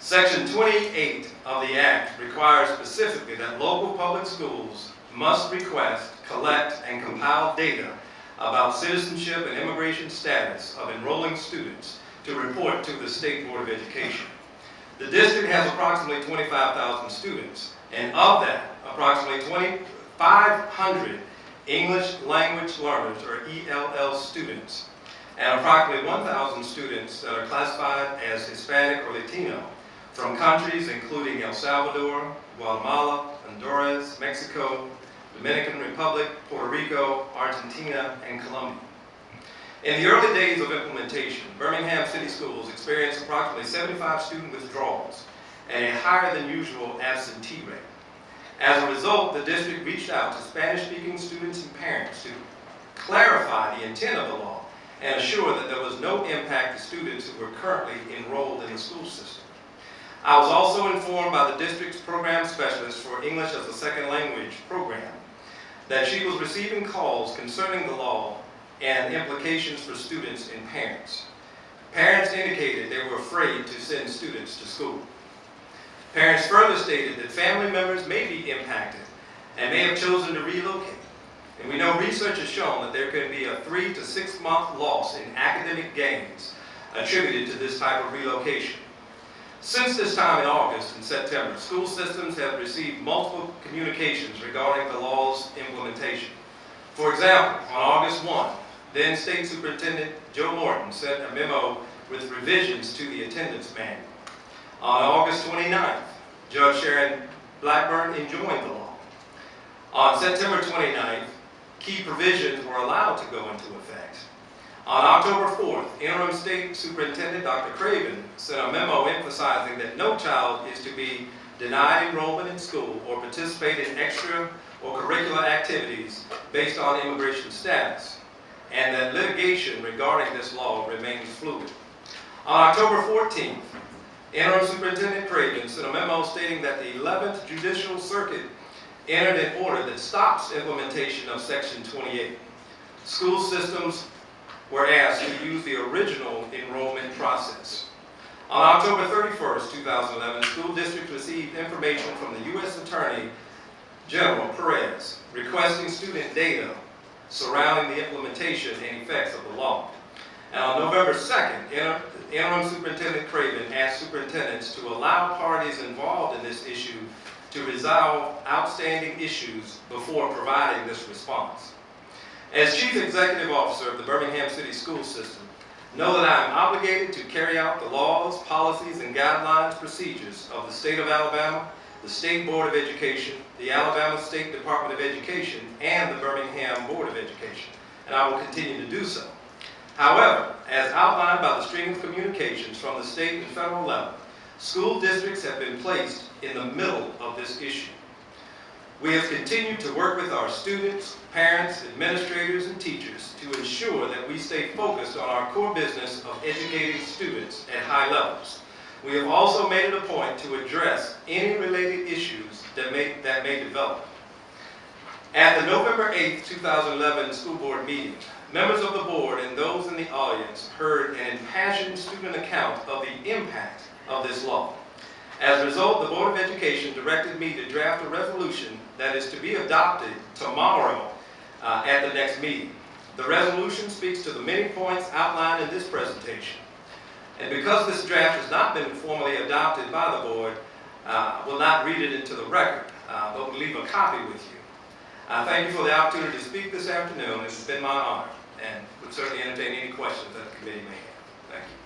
Section 28 of the Act requires specifically that local public schools must request, collect, and compile data about citizenship and immigration status of enrolling students to report to the State Board of Education. The district has approximately 25,000 students, and of that, approximately 2,500 English language learners, or ELL students, and approximately 1,000 students that are classified as Hispanic or Latino from countries including El Salvador, Guatemala, Honduras, Mexico, Dominican Republic, Puerto Rico, Argentina, and Colombia. In the early days of implementation, Birmingham City Schools experienced approximately 75 student withdrawals and a higher than usual absentee rate. As a result, the district reached out to Spanish-speaking students and parents to clarify the intent of the law and assure that there was no impact to students who were currently enrolled in the school system. I was also informed by the district's program specialist for English as a Second Language program that she was receiving calls concerning the law and implications for students and parents. Parents indicated they were afraid to send students to school. Parents further stated that family members may be impacted and may have chosen to relocate. And we know research has shown that there can be a 3 to 6 month loss in academic gains attributed to this type of relocation. Since this time in August and September, school systems have received multiple communications regarding the law's implementation. For example, on August 1, then State Superintendent Joe Morton sent a memo with revisions to the attendance manual. On August 29th, Judge Sharon Blackburn enjoined the law. On September 29th, key provisions were allowed to go into effect. On October 4th, Interim State Superintendent Dr. Craven sent a memo emphasizing that no child is to be denied enrollment in school or participate in extra or curricular activities based on immigration status, and that litigation regarding this law remains fluid. On October 14th, Interim Superintendent Craven sent a memo stating that the 11th Judicial Circuit entered an order that stops implementation of Section 28. School systems were asked to use the original enrollment process. On October 31st, 2011, school districts received information from the U.S. Attorney General Perez requesting student data surrounding the implementation and effects of the law. And on November 2nd, Interim Superintendent Craven asked superintendents to allow parties involved in this issue to resolve outstanding issues before providing this response. As Chief Executive Officer of the Birmingham City School System, know that I am obligated to carry out the laws, policies, and guidelines procedures of the State of Alabama, the State Board of Education, the Alabama State Department of Education, and the Birmingham Board of Education, and I will continue to do so. However, as outlined by the stream of communications from the state and federal level, school districts have been placed in the middle of this issue. We have continued to work with our students, parents, administrators, and teachers to ensure that we stay focused on our core business of educating students at high levels. We have also made it a point to address any related issues that may develop. At the November 8, 2011 school board meeting, members of the board and those in the audience heard an impassioned student account of the impact of this law. As a result, the Board of Education directed me to draft a resolution that is to be adopted tomorrow at the next meeting. The resolution speaks to the many points outlined in this presentation. And because this draft has not been formally adopted by the board, I will not read it into the record, but will leave a copy with you. Thank you for the opportunity to speak this afternoon. It's been my honor, and would certainly entertain any questions that the committee may have. Thank you.